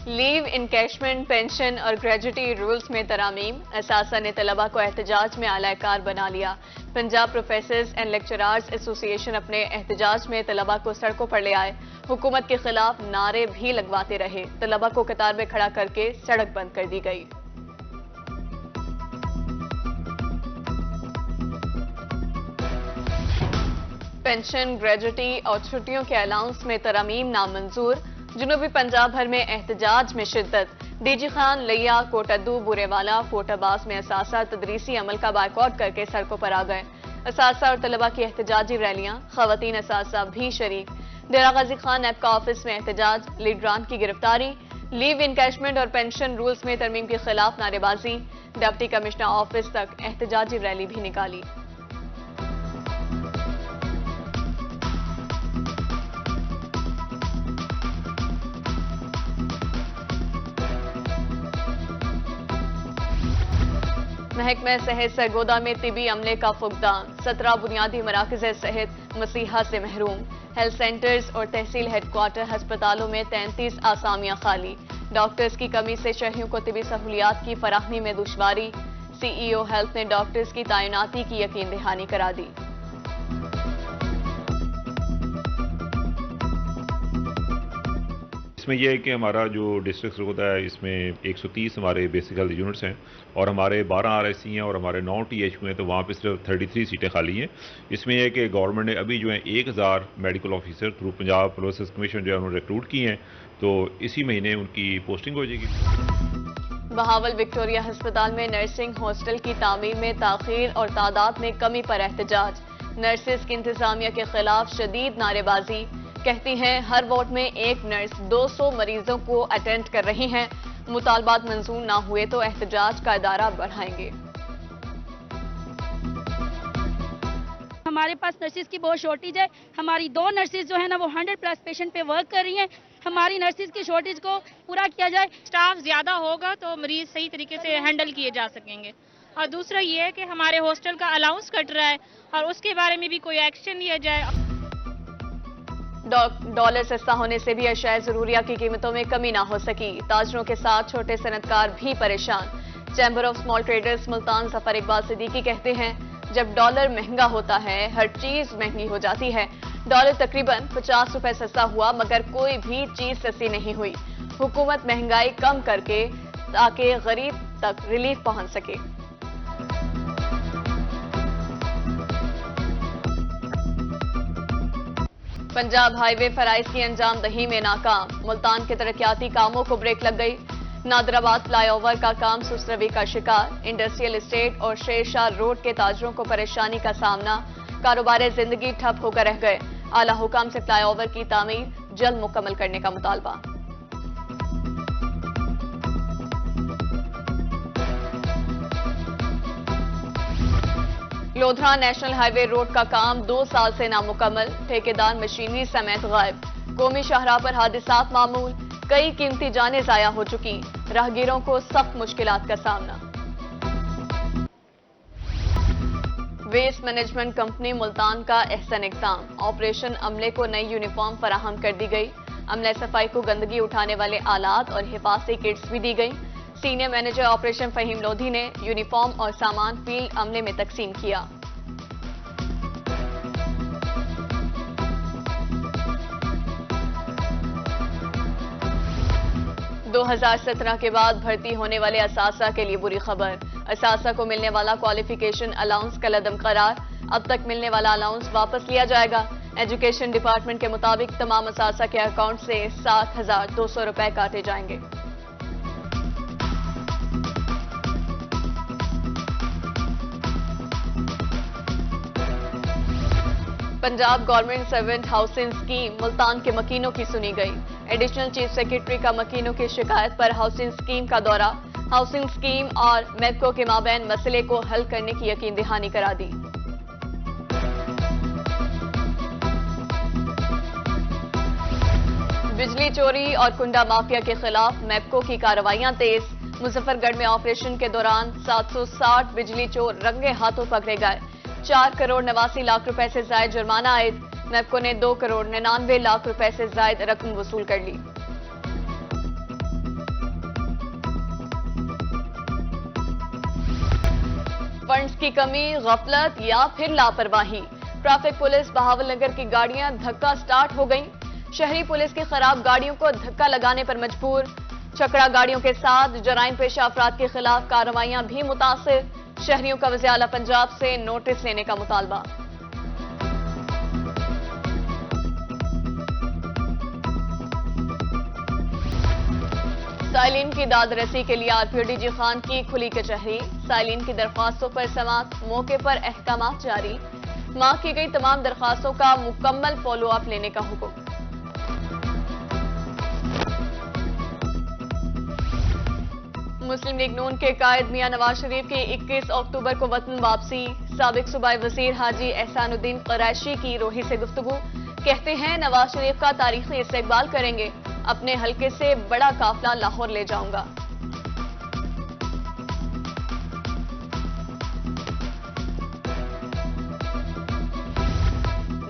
لیو encashment pension اور gratuity rules میں ترامیم، اساتذہ نے طلبہ کو احتجاج میں اعلی کار بنا لیا۔ پنجاب پروفیسرز اینڈ لیکچرارز ایسوسی ایشن اپنے احتجاج میں طلبہ کو سڑکوں پر لے آئے، حکومت کے خلاف نعرے بھی لگواتے رہے، طلبہ کو قطار میں کھڑا کر کے سڑک بند کر دی گئی۔ پینشن، گریجویٹی اور چھٹیوں کے الاؤنس میں ترامیم نامنظور، جنوبی پنجاب بھر میں احتجاج میں شدت، ڈی جی خان، لیا، کوٹدو، بورے والا، فورٹ عباس میں اساتذہ تدریسی عمل کا بائیکاٹ کر کے سڑکوں پر آ گئے۔ اساتذہ اور طلبہ کی احتجاجی ریلیاں، خواتین اساتذہ بھی شریک۔ ڈیرہ غازی خان نیب آفس میں احتجاج، لیڈران کی گرفتاری، لیو انکیشمنٹ اور پینشن رولز میں ترمیم کے خلاف نعرے بازی، ڈپٹی کمشنر آفس تک احتجاجی ریلی بھی نکالی۔ محکمہ صحت سرگودا میں طبی عملے کا فقدان، 17 بنیادی مراکز صحت مسیحا سے محروم، ہیلتھ سینٹرز اور تحصیل ہیڈ کوارٹر ہسپتالوں میں 33 آسامیاں خالی، ڈاکٹرز کی کمی سے شہریوں کو طبی سہولیات کی فراہمی میں دشواری، سی ای او ہیلتھ نے ڈاکٹرز کی تعیناتی کی یقین دہانی کرا دی۔ اس میں یہ ہے کہ ہمارا جو ڈسٹرکٹ سرگودا ہے اس میں 130 ہمارے بیسک ہیلتھ یونٹس ہیں اور ہمارے 12 آر ایس سی ہیں اور ہمارے 9 ٹی ایچ ہیں، تو وہاں پہ صرف 33 سیٹیں خالی ہیں۔ اس میں یہ ہے کہ گورنمنٹ نے ابھی جو ہیں 1000 medical officer through Punjab process commission جو ہے انہوں نے ریکروٹ کی ہیں، تو اسی مہینے ان کی پوسٹنگ ہو جائے گی۔ بہاول وکٹوریہ ہسپتال میں نرسنگ ہاسٹل کی تعمیر میں تاخیر اور تعداد میں کمی پر احتجاج، نرسز کی انتظامیہ کے خلاف شدید نعرے بازی، کہتی ہیں ہر وارڈ میں ایک نرس 200 مریضوں کو اٹینڈ کر رہی ہیں، مطالبات منظور نہ ہوئے تو احتجاج کا ادارہ بڑھائیں گے۔ ہمارے پاس نرسز کی بہت شارٹیج ہے، ہماری 2 نرسز جو ہے نا وہ 100+ پیشنٹ پہ ورک کر رہی ہیں، ہماری نرسز کی شارٹیج کو پورا کیا جائے۔ سٹاف زیادہ ہوگا تو مریض صحیح طریقے سے ہینڈل کیے جا سکیں گے، اور دوسرا یہ ہے کہ ہمارے ہاسٹل کا الاؤنس کٹ رہا ہے اور اس کے بارے میں بھی کوئی ایکشن لیا جائے۔ ڈالر سستا ہونے سے بھی اشیاء ضروریہ کی قیمتوں میں کمی نہ ہو سکی، تاجروں کے ساتھ چھوٹے صنعتکار بھی پریشان۔ Chamber of small traders Multan Zafar Iqbal Siddiqui کہتے ہیں جب ڈالر مہنگا ہوتا ہے ہر چیز مہنگی ہو جاتی ہے، ڈالر تقریباً 50 روپے سستا ہوا مگر کوئی بھی چیز سستی نہیں ہوئی، حکومت مہنگائی کم کر کے تاکہ غریب تک ریلیف پہنچ سکے۔ پنجاب ہائی وے فرائض کی انجام دہی میں ناکام، ملتان کے ترقیاتی کاموں کو بریک لگ گئی، نادرآباد فلائی اوور کا کام سست روی کا شکار، انڈسٹریل اسٹیٹ اور شیر شاہ روڈ کے تاجروں کو پریشانی کا سامنا، کاروبار زندگی ٹھپ ہو کر رہ گئے، اعلی حکام سے فلائی اوور کی تعمیر جلد مکمل کرنے کا مطالبہ۔ لودھرا نیشنل ہائی وے روڈ کا کام 2 سال سے نامکمل، ٹھیکیدار مشینری سمیت غائب، قومی شاہراہ پر حادثات معمول، کئی قیمتی جانیں ضائع ہو چکی، راہگیروں کو سخت مشکلات کا سامنا۔ ویسٹ مینجمنٹ کمپنی ملتان کا احسن اقدام، آپریشن عملے کو نئی یونیفارم فراہم کر دی گئی، عملہ صفائی کو گندگی اٹھانے والے آلات اور حفاظتی کٹس بھی دی گئی، senior manager operation Fahim Lodhi نے یونیفارم اور سامان فیلڈ عملے میں تقسیم کیا۔ 2017 کے بعد بھرتی ہونے والے اساتذہ کے لیے بری خبر، اساتذہ کو ملنے والا کوالیفیکیشن الاؤنس کالعدم قرار، اب تک ملنے والا الاؤنس واپس لیا جائے گا، ایجوکیشن ڈپارٹمنٹ کے مطابق تمام اساتذہ کے اکاؤنٹ سے 7,200 روپے کاٹے جائیں گے۔ Punjab government servant housing scheme Multan کے مکینوں کی سنی گئی، ایڈیشنل چیف سیکرٹری کا مکینوں کی شکایت پر ہاؤسنگ اسکیم کا دورہ، ہاؤسنگ اسکیم اور میپکو کے مابین مسئلے کو حل کرنے کی یقین دہانی کرا دی۔ بجلی چوری اور کنڈا مافیا کے خلاف میپکو کی کارروائیاں تیز، مظفر گڑھ میں آپریشن کے دوران 760 بجلی چور رنگے ہاتھوں پکڑے گئے، 4 کروڑ 89 لاکھ روپے سے زائد جرمانہ عائد، میپکو نے 2 کروڑ 99 لاکھ روپے سے زائد رقم وصول کر لی۔ فنڈز کی کمی، غفلت یا پھر لاپرواہی؟ ٹریفک پولیس بہاول نگر کی گاڑیاں دھکا سٹارٹ ہو گئیں، شہری پولیس کی خراب گاڑیوں کو دھکا لگانے پر مجبور، چھکڑا گاڑیوں کے ساتھ جرائم پیشہ افراد کے خلاف کارروائیاں بھی متاثر، شہریوں کا وزیر اعلیٰ پنجاب سے نوٹس لینے کا مطالبہ۔ سائلین کی داد رسی کے لیے R P O D G Khan کی کھلی کچہری، سائلین کی درخواستوں پر سماعت، موقع پر احکامات جاری، معاف کی گئی تمام درخواستوں کا مکمل فالو اپ لینے کا حکم۔ مسلم لیگ نون کے قائد میاں نواز شریف کی 21 اکتوبر کو وطن واپسی، سابق صوبائی وزیر حاجی احسان الدین قریشی کی روحی سے گفتگو، کہتے ہیں نواز شریف کا تاریخی استقبال کریں گے، اپنے حلقے سے بڑا قافلہ لاہور لے جاؤں گا۔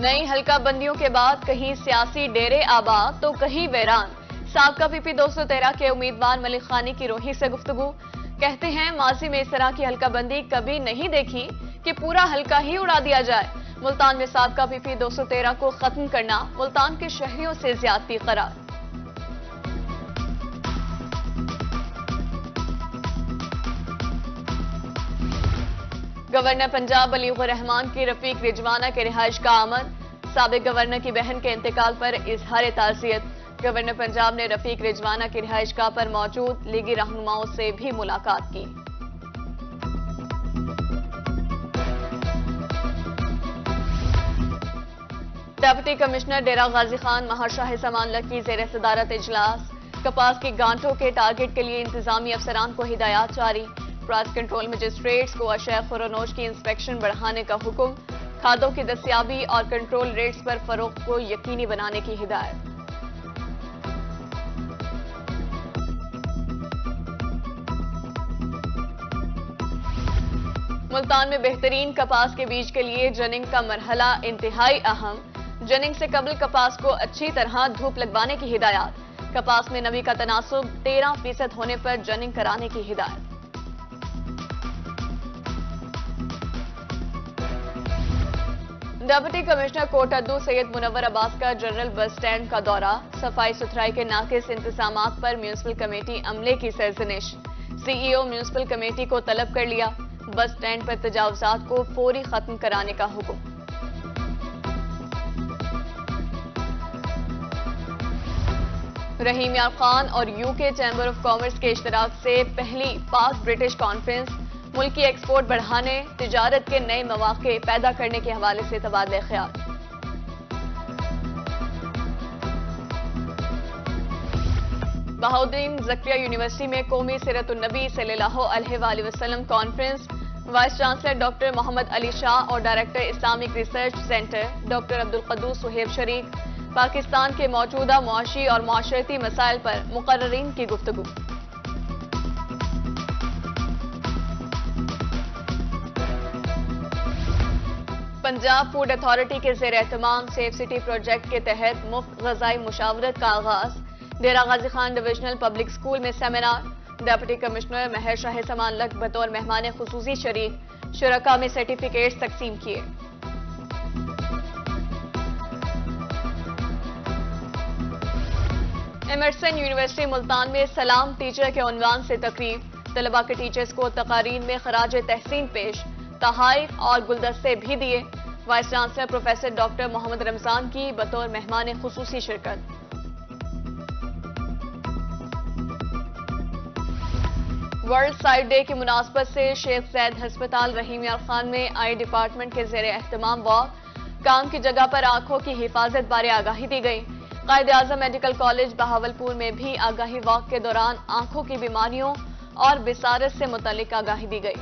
نئی حلقہ بندیوں کے بعد کہیں سیاسی ڈیرے آباد تو کہیں ویران، سابقہ پی پی 213 کے امیدوار ملک خانی کی روحی سے گفتگو، کہتے ہیں ماضی میں اس طرح کی حلقہ بندی کبھی نہیں دیکھی کہ پورا حلقہ ہی اڑا دیا جائے، ملتان میں سابقہ پی پی 213 کو ختم کرنا ملتان کے شہریوں سے زیادتی قرار۔ گورنر پنجاب بلیغ الرحمان کی رفیق رجوانہ کے رہائش کا آمد، سابق گورنر کی بہن کے انتقال پر اظہار تعزیت، گورنر پنجاب نے رفیق رجوانہ کی رہائش گاہ پر موجود لیگی رہنماؤں سے بھی ملاقات کی۔ ڈپٹی کمشنر ڈیرہ غازی خان مہر شاہ سامان اللہ کی زیر صدارت اجلاس، کپاس کی گانٹوں کے ٹارگٹ کے لیے انتظامی افسران کو ہدایات جاری، پرائس کنٹرول مجسٹریٹس کو اشیاء خورونوش کی انسپیکشن بڑھانے کا حکم، کھادوں کی دستیابی اور کنٹرول ریٹس پر فروخت کو یقینی بنانے کی ہدایت۔ ملتان میں بہترین کپاس کے بیج کے لیے جننگ کا مرحلہ انتہائی اہم، جننگ سے قبل کپاس کو اچھی طرح دھوپ لگوانے کی ہدایات، کپاس میں نمی کا تناسب 13% ہونے پر جننگ کرانے کی ہدایت۔ ڈپٹی کمشنر کوٹادو سید منور عباس کا جنرل بس سٹینڈ کا دورہ، صفائی ستھرائی کے ناقص انتظامات پر میونسپل کمیٹی عملے کی سرزنش، سی ای او میونسپل کمیٹی کو طلب کر لیا، بس سٹینڈ پر تجاوزات کو فوری ختم کرانے کا حکم۔ رحیم یار خان اور یو کے چیمبر آف کامرس کے اشتراک سے پہلی پاک برٹش کانفرنس، ملکی ایکسپورٹ بڑھانے، تجارت کے نئے مواقع پیدا کرنے کے حوالے سے تبادلہ خیال۔ بہاؤالدین زکریا یونیورسٹی میں قومی سیرت النبی صلی اللہ علیہ وآلہ وسلم conference, vice chancellor doctor Muhammad Ali Shah اور director Islamic research centre doctor Abdul Quddus Suhaib شریک، پاکستان کے موجودہ معاشی اور معاشرتی مسائل پر مقررین کی گفتگو۔ پنجاب فوڈ اتھارٹی کے زیر اہتمام سیف سٹی پروجیکٹ کے تحت مفت غذائی مشاورت کا آغاز، Dera Ghazi Khan divisional public school میں سیمینار، ڈپٹی کمشنر مہر شاہ سامان لک بطور مہمان خصوصی شریک، شرکاء میں سرٹیفکیٹس تقسیم کیے۔ ایمرسن یونیورسٹی ملتان میں سلام ٹیچر کے عنوان سے تقریب، طلباء کے ٹیچرز کو تقاریر میں خراج تحسین پیش، تحائف اور گلدستے بھی دیے، وائس چانسلر پروفیسر ڈاکٹر محمد رمضان کی بطور مہمان خصوصی شرکت۔ ورلڈ سائٹ ڈے کی مناسبت سے شیخ زید ہسپتال رحیم یار خان میں آئی ڈپارٹمنٹ کے زیر اہتمام واک، کام کی جگہ پر آنکھوں کی حفاظت بارے آگاہی دی گئی، قائد اعظم میڈیکل کالج بہاولپور میں بھی آگاہی واک کے دوران آنکھوں کی بیماریوں اور بصارت سے متعلق آگاہی دی گئی۔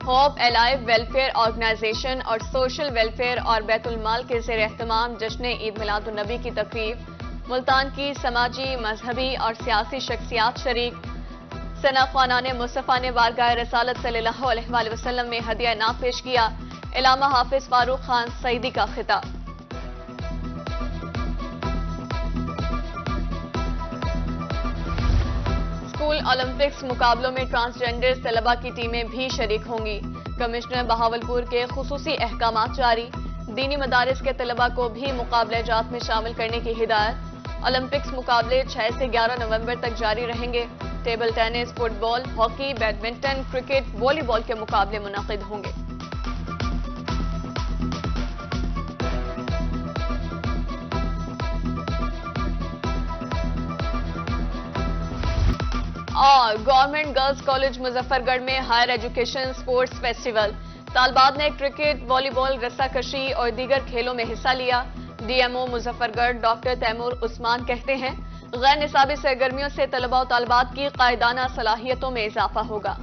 ہوپ الائیو ویلفیئر آرگنائزیشن اور سوشل ویلفیئر اور بیت المال کے زیر اہتمام جشن عید میلاد النبی کی تقریب، ملتان کی سماجی، مذہبی اور سیاسی شخصیات شریک، ثنا خوانان مصطفیٰ نے بارگاہ رسالت صلی اللہ علیہ وآلہ وسلم میں ہدیہ انعام پیش کیا، علامہ حافظ فاروق خان سعیدی کا خطاب۔ اسکول اولمپکس مقابلوں میں ٹرانسجینڈر طلبہ کی ٹیمیں بھی شریک ہوں گی. کمشنر بہاولپور کے خصوصی احکامات جاری. دینی مدارس کے طلبہ کو بھی مقابلہ جات میں شامل کرنے کی ہدایت. اولمپکس مقابلے 6 سے 11 نومبر تک جاری رہیں گے. ٹیبل ٹینس، فٹ بال، ہاکی، بیڈمنٹن، کرکٹ، والی بال کے مقابلے منعقد ہوں گے. اور گورنمنٹ گرلز کالج مظفر گڑھ میں ہائر ایجوکیشن سپورٹس فیسٹیول. طالبات نے کرکٹ، والی بال، رسہ کشی اور دیگر کھیلوں میں حصہ لیا. ڈی ایم او مظفر گڑھ ڈاکٹر تیمور عثمان کہتے ہیں غیر نصابی سرگرمیوں سے طلباء و طالبات کی قائدانہ صلاحیتوں میں اضافہ ہوگا.